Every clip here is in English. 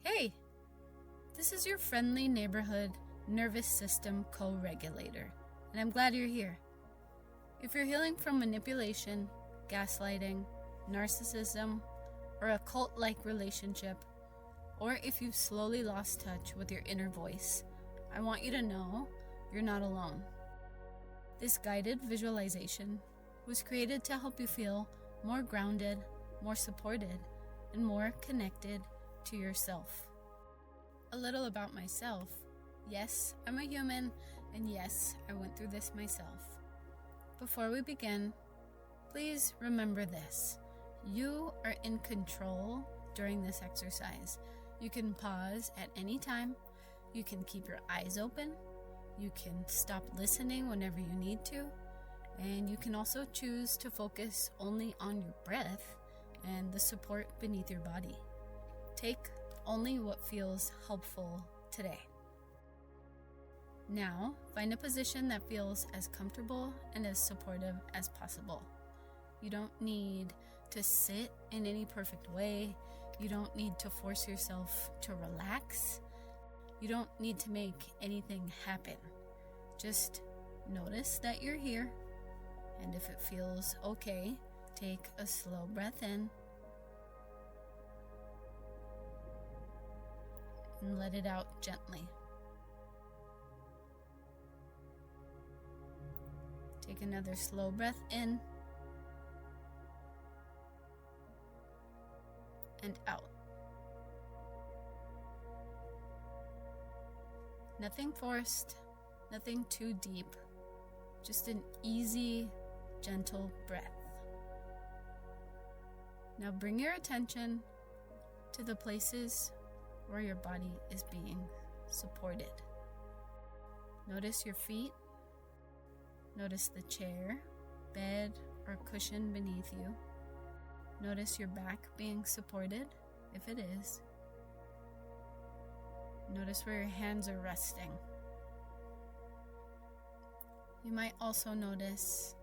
Hey, this is your friendly neighborhood nervous system co-regulator, and I'm glad you're here. If you're healing from manipulation, gaslighting, narcissism, or a cult-like relationship, or if you've slowly lost touch with your inner voice, I want you to know you're not alone. This guided visualization was created to help you feel more grounded, more supported, and more connected to yourself. A little about myself. Yes, I'm a human, and yes, I went through this myself. Before we begin, please remember this. You are in control during this exercise. You can pause at any time. You can keep your eyes open. You can stop listening whenever you need to. And you can also choose to focus only on your breath and the support beneath your body. Take only what feels helpful today. Now, find a position that feels as comfortable and as supportive as possible. You don't need to sit in any perfect way. You don't need to force yourself to relax. You don't need to make anything happen. Just notice that you're here, and if it feels okay, take a slow breath in and let it out gently. Take another slow breath in and out. Nothing forced, nothing too deep, just an easy, gentle breath. Now bring your attention to the places where your body is being supported. Notice your feet. Notice the chair, bed, or cushion beneath you. Notice your back being supported, if it is. Notice where your hands are resting. You might also notice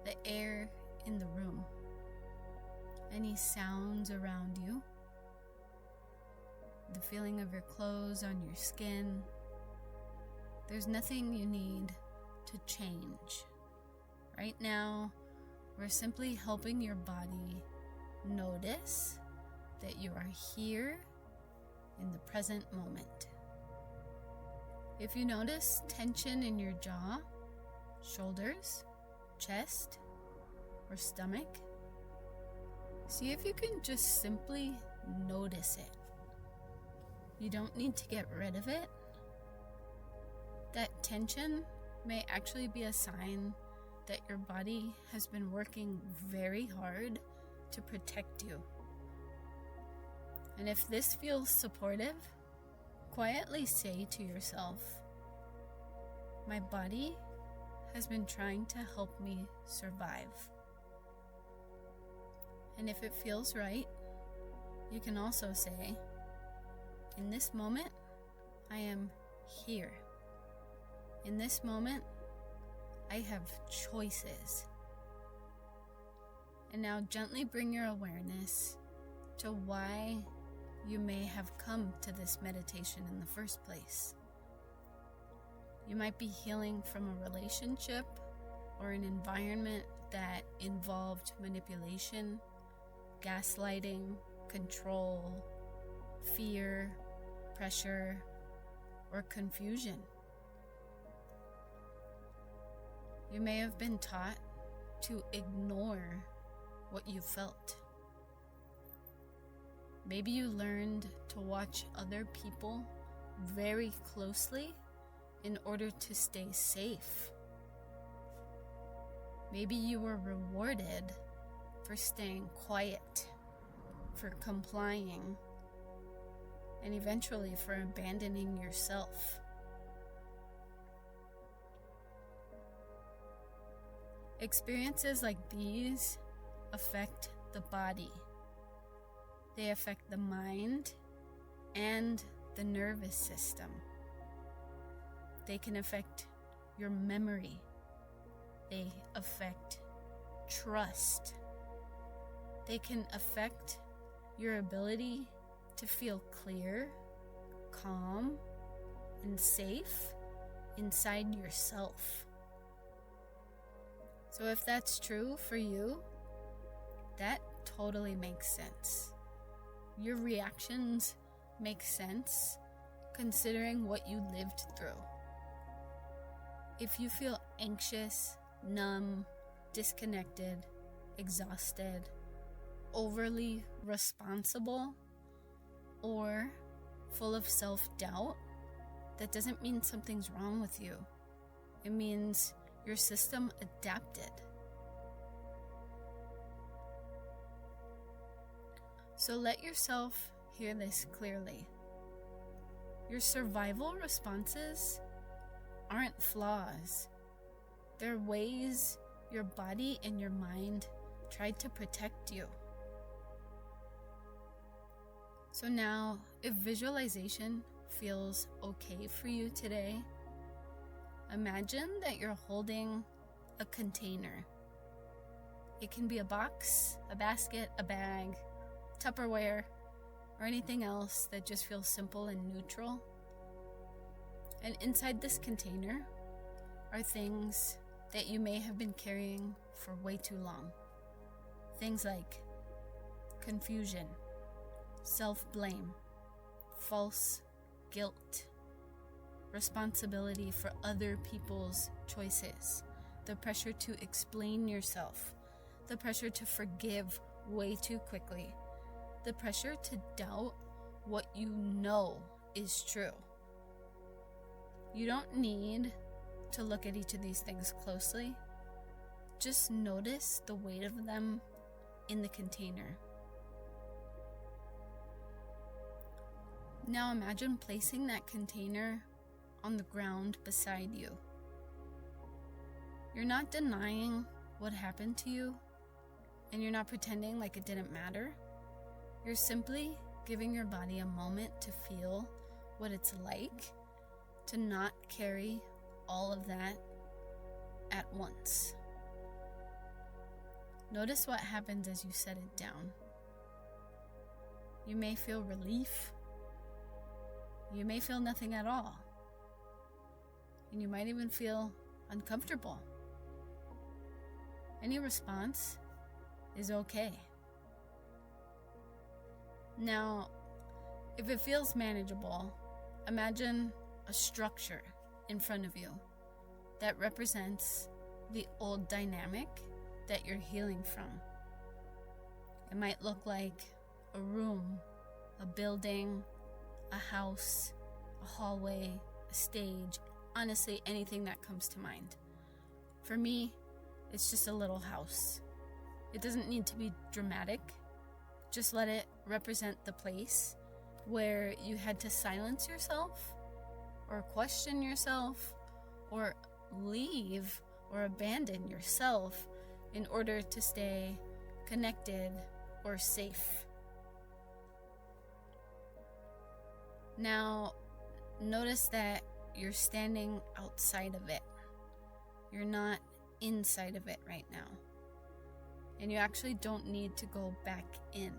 the air in the room, any sounds around you, the feeling of your clothes on your skin. There's nothing you need to change. Right now, we're simply helping your body notice that you are here in the present moment. If you notice tension in your jaw, shoulders, chest, or stomach, see if you can just simply notice it. You don't need to get rid of it. That tension may actually be a sign that your body has been working very hard to protect you. And if this feels supportive, quietly say to yourself, my body has been trying to help me survive. And if it feels right, you can also say, in this moment, I am here. In this moment, I have choices. And now gently bring your awareness to why you may have come to this meditation in the first place. You might be healing from a relationship or an environment that involved manipulation, gaslighting, control, fear, pressure, or confusion. You may have been taught to ignore what you felt. Maybe you learned to watch other people very closely in order to stay safe. Maybe you were rewarded for staying quiet, for complying, and eventually for abandoning yourself. Experiences like these affect the body. They affect the mind and the nervous system. They can affect your memory. They affect trust. They can affect your ability to feel clear, calm, and safe inside yourself. So if that's true for you, that totally makes sense. Your reactions make sense considering what you lived through. If you feel anxious, numb, disconnected, exhausted, overly responsible, or full of self-doubt, that doesn't mean something's wrong with you. It means your system adapted. So let yourself hear this clearly. Your survival responses aren't flaws. They're ways your body and your mind tried to protect you. So now, if visualization feels okay for you today, imagine that you're holding a container. It can be a box, a basket, a bag, Tupperware, or anything else that just feels simple and neutral. And inside this container are things that you may have been carrying for way too long. Things like confusion, self-blame, false guilt, responsibility for other people's choices, the pressure to explain yourself, the pressure to forgive way too quickly, the pressure to doubt what you know is true. You don't need to look at each of these things closely. Just notice the weight of them in the container. Now imagine placing that container on the ground beside you. You're not denying what happened to you, and you're not pretending like it didn't matter. You're simply giving your body a moment to feel what it's like to not carry all of that at once. Notice what happens as you set it down. You may feel relief. You may feel nothing at all. And you might even feel uncomfortable. Any response is okay. Now, if it feels manageable, imagine a structure in front of you that represents the old dynamic that you're healing from. It might look like a room, a building, a house, a hallway, a stage, honestly, anything that comes to mind. For me, it's just a little house. It doesn't need to be dramatic. Just let it represent the place where you had to silence yourself, or question yourself, or leave or abandon yourself in order to stay connected or safe. Now, notice that you're standing outside of it. You're not inside of it right now. And you actually don't need to go back in.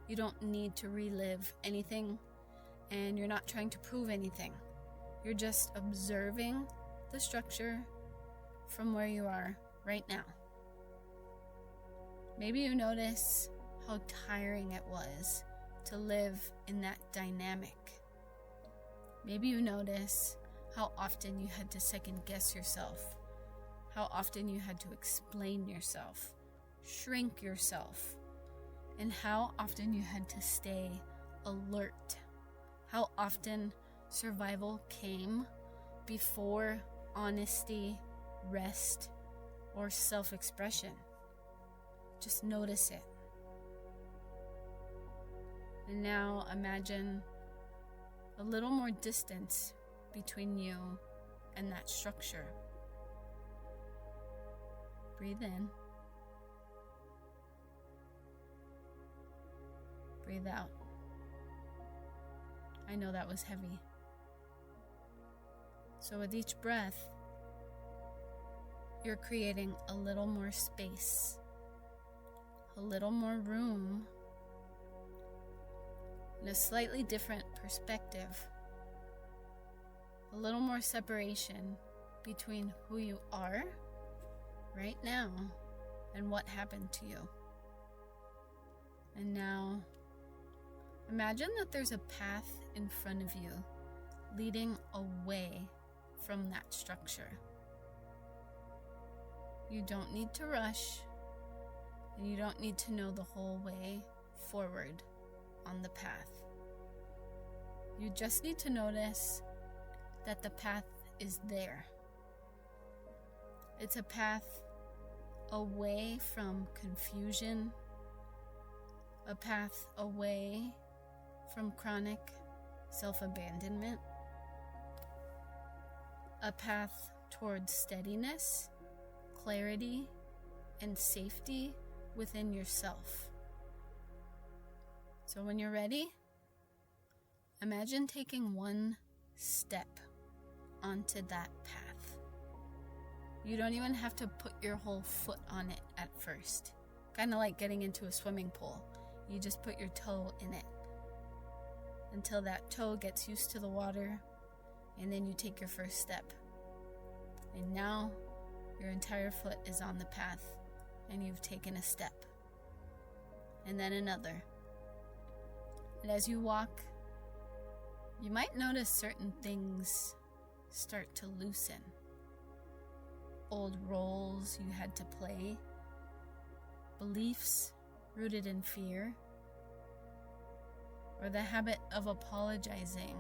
You don't need to relive anything, and you're not trying to prove anything. You're just observing the structure from where you are right now. Maybe you notice how tiring it was to live in that dynamic. Maybe you notice how often you had to second guess yourself, how often you had to explain yourself, shrink yourself, and how often you had to stay alert, how often survival came before honesty, rest, or self-expression. Just notice it. And now imagine a little more distance between you and that structure. Breathe in. Breathe out. I know that was heavy. So with each breath, you're creating a little more space, a little more room, in a slightly different perspective. A little more separation between who you are right now and what happened to you. And now, imagine that there's a path in front of you leading away from that structure. You don't need to rush, and you don't need to know the whole way forward on the path. You just need to notice that the path is there. It's a path away from confusion, a path away from chronic self-abandonment, a path towards steadiness, clarity, and safety within yourself. So when you're ready, imagine taking one step onto that path. You don't even have to put your whole foot on it at first. Kind of like getting into a swimming pool. You just put your toe in it until that toe gets used to the water, and then you take your first step. And now your entire foot is on the path, and you've taken a step. And then another. And as you walk, you might notice certain things start to loosen. Old roles you had to play, beliefs rooted in fear, or the habit of apologizing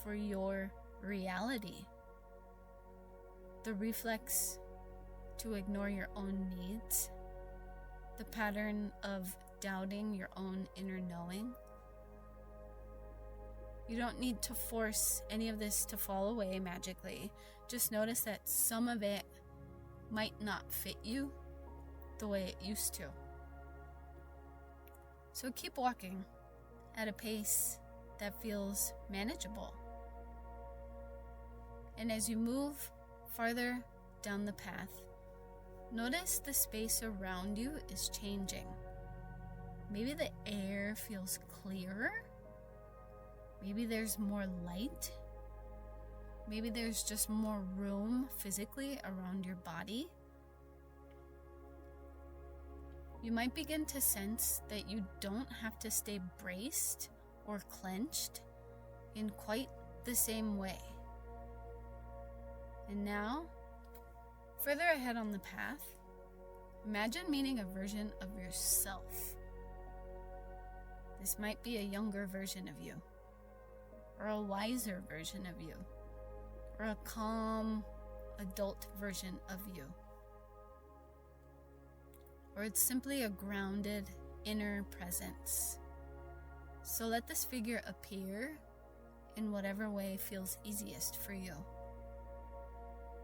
for your reality. The reflex to ignore your own needs, the pattern of doubting your own inner knowing. You don't need to force any of this to fall away magically. Just notice that some of it might not fit you the way it used to. So keep walking at a pace that feels manageable. And as you move farther down the path, notice the space around you is changing. Maybe the air feels clearer. Maybe there's more light. Maybe there's just more room physically around your body. You might begin to sense that you don't have to stay braced or clenched in quite the same way. And now, further ahead on the path, imagine meeting a version of yourself. This might be a younger version of you, or a wiser version of you, or a calm adult version of you. Or it's simply a grounded inner presence. So let this figure appear in whatever way feels easiest for you.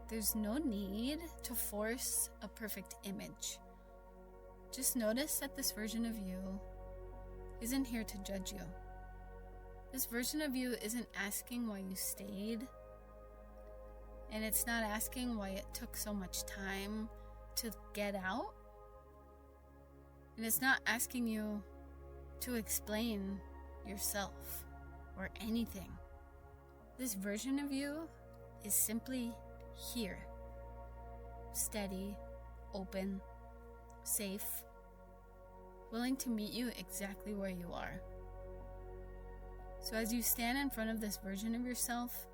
There's no need to force a perfect image. Just notice that this version of you isn't here to judge you. This version of you isn't asking why you stayed, and it's not asking why it took so much time to get out, and it's not asking you to explain yourself or anything. This version of you is simply here, steady, open, safe, willing to meet you exactly where you are. So as you stand in front of this version of yourself,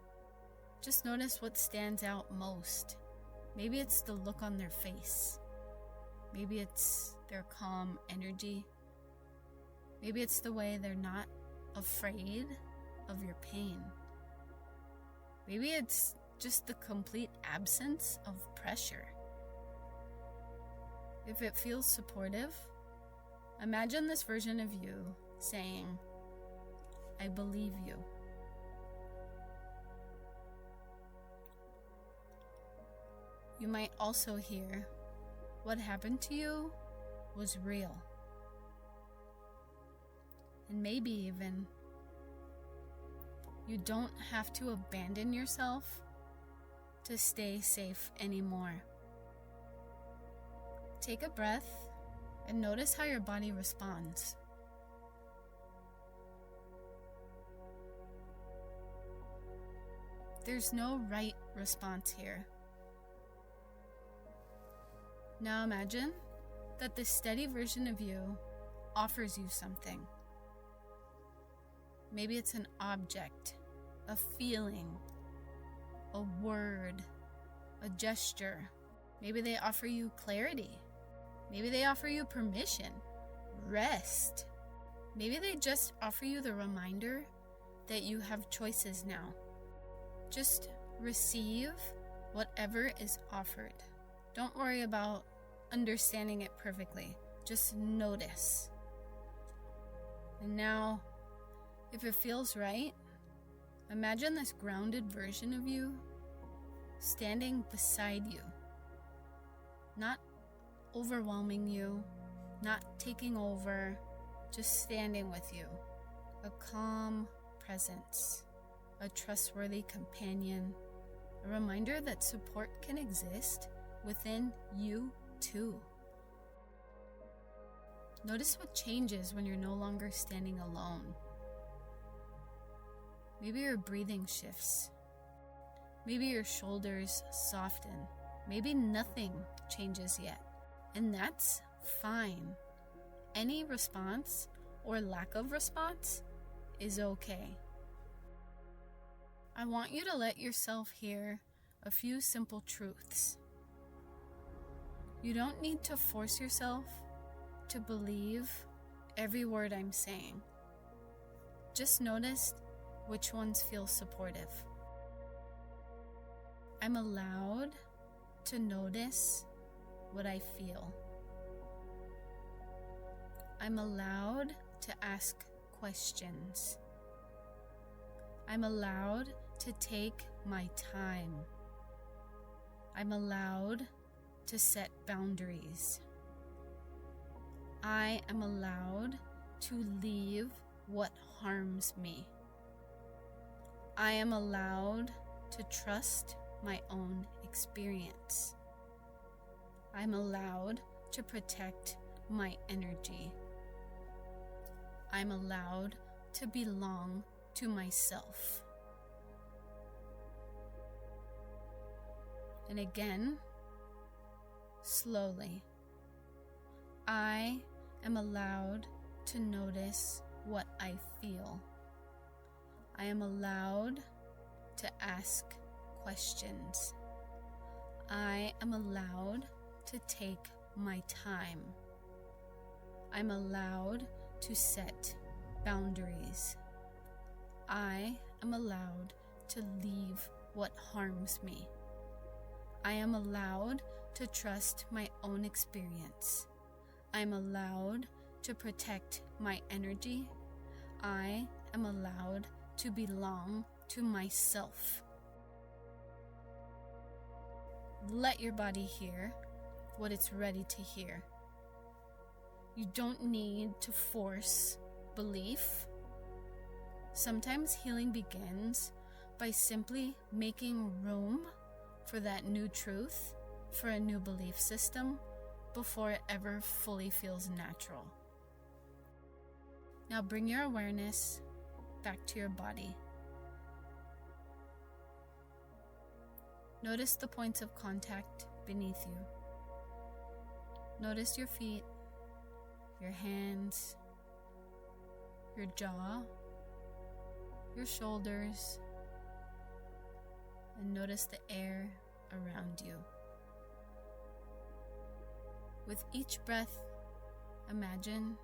just notice what stands out most. Maybe it's the look on their face. Maybe it's their calm energy. Maybe it's the way they're not afraid of your pain. Maybe it's just the complete absence of pressure. If it feels supportive, imagine this version of you saying, "I believe you." You might also hear, "What happened to you was real." And maybe even, you don't have to abandon yourself to stay safe anymore. Take a breath and notice how your body responds. There's no right response here. Now imagine that this steady version of you offers you something. Maybe it's an object, a feeling, a word, a gesture. Maybe they offer you clarity. Maybe they offer you permission, rest. Maybe they just offer you the reminder that you have choices now. Just receive whatever is offered. Don't worry about understanding it perfectly. Just notice. And now, if it feels right, imagine this grounded version of you standing beside you, not overwhelming you, not taking over, just standing with you. A calm presence, a trustworthy companion, a reminder that support can exist within you too. Notice what changes when you're no longer standing alone. Maybe your breathing shifts. Maybe your shoulders soften. Maybe nothing changes yet. And that's fine. Any response or lack of response is okay. I want you to let yourself hear a few simple truths. You don't need to force yourself to believe every word I'm saying. Just notice which ones feel supportive. I'm allowed to notice what I feel. I'm allowed to ask questions. I'm allowed to take my time. I'm allowed to set boundaries. I am allowed to leave what harms me. I am allowed to trust my own experience. I'm allowed to protect my energy. I'm allowed to belong to myself. And again, slowly, I am allowed to notice what I feel. I am allowed to ask questions. I am allowed to take my time. I'm allowed to set boundaries. I am allowed to leave what harms me. I am allowed to trust my own experience. I'm allowed to protect my energy. I am allowed to belong to myself. Let your body hear what it's ready to hear. You don't need to force belief. Sometimes healing begins by simply making room for that new truth, for a new belief system, before it ever fully feels natural. Now bring your awareness back to your body. Notice the points of contact beneath you. Notice your feet, your hands, your jaw, your shoulders, and notice the air around you. With each breath, imagine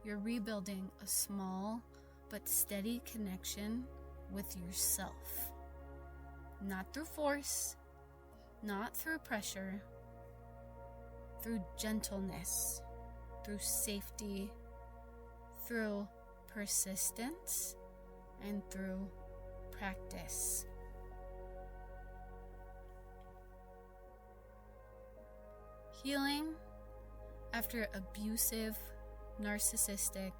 you're rebuilding a small but steady connection with yourself. Not through force, not through pressure, through gentleness, through safety, through persistence, and through practice. Healing after abusive, narcissistic,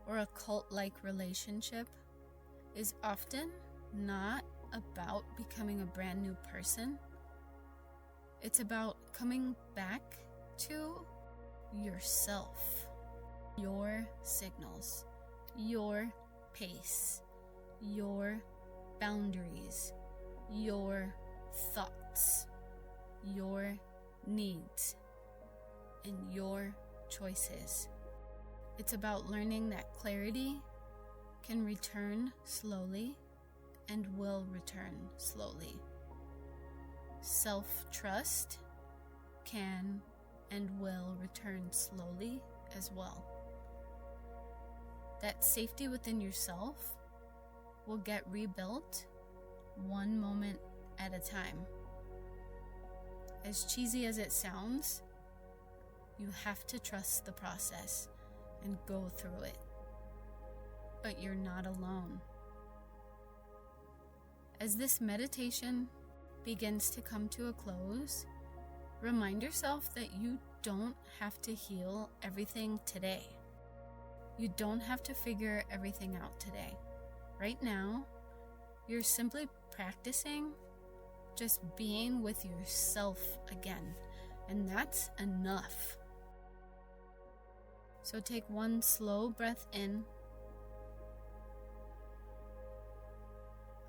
or a cult-like relationship is often not about becoming a brand new person. It's about coming back to yourself, your signals, your pace, your boundaries, your thoughts, your needs, and your choices. It's about learning that clarity can return slowly and will return slowly. Self-trust can and will return slowly as well. That safety within yourself will get rebuilt one moment at a time. As cheesy as it sounds, you have to trust the process and go through it. But you're not alone. As this meditation begins to come to a close, remind yourself that you don't have to heal everything today. You don't have to figure everything out today. Right now, you're simply practicing just being with yourself again, and that's enough. So take one slow breath in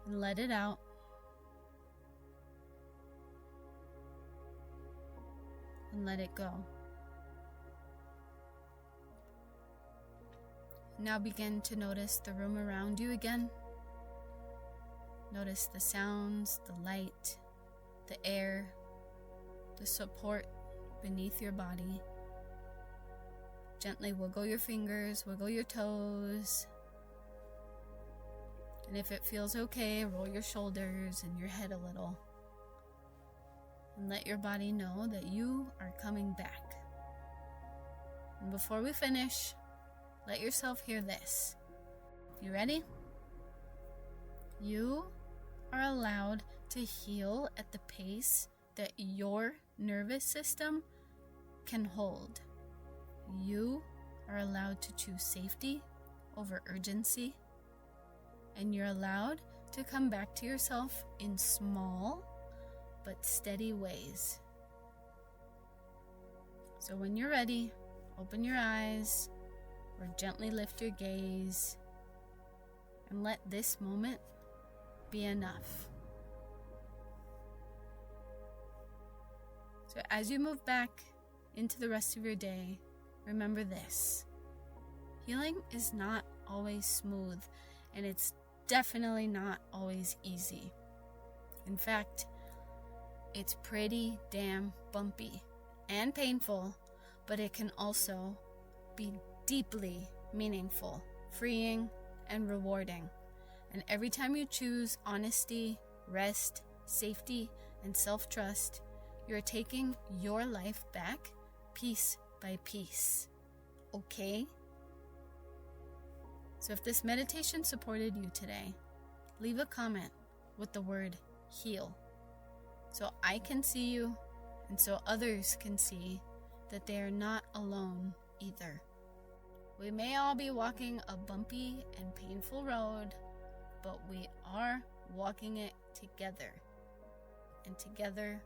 and let it out. And let it go. Now begin to notice the room around you again. Notice the sounds, the light, the air, the support beneath your body. Gently wiggle your fingers, wiggle your toes. And if it feels okay, roll your shoulders and your head a little. And let your body know that you are coming back. And before we finish, let yourself hear this. You ready? You are allowed to heal at the pace that your nervous system can hold. You are allowed to choose safety over urgency, and you're allowed to come back to yourself in small but steady ways. So when you're ready, open your eyes or gently lift your gaze and let this moment be enough. So as you move back into the rest of your day, remember this. Healing is not always smooth, and it's definitely not always easy. In fact, it's pretty damn bumpy and painful, but it can also be deeply meaningful, freeing, and rewarding. And every time you choose honesty, rest, safety, and self-trust, you're taking your life back piece by piece. Okay? So if this meditation supported you today, leave a comment with the word heal, so I can see you and so others can see that they are not alone either. We may all be walking a bumpy and painful road, but we are walking it together, and together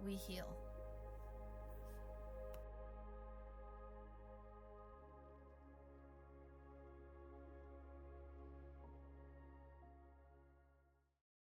we heal.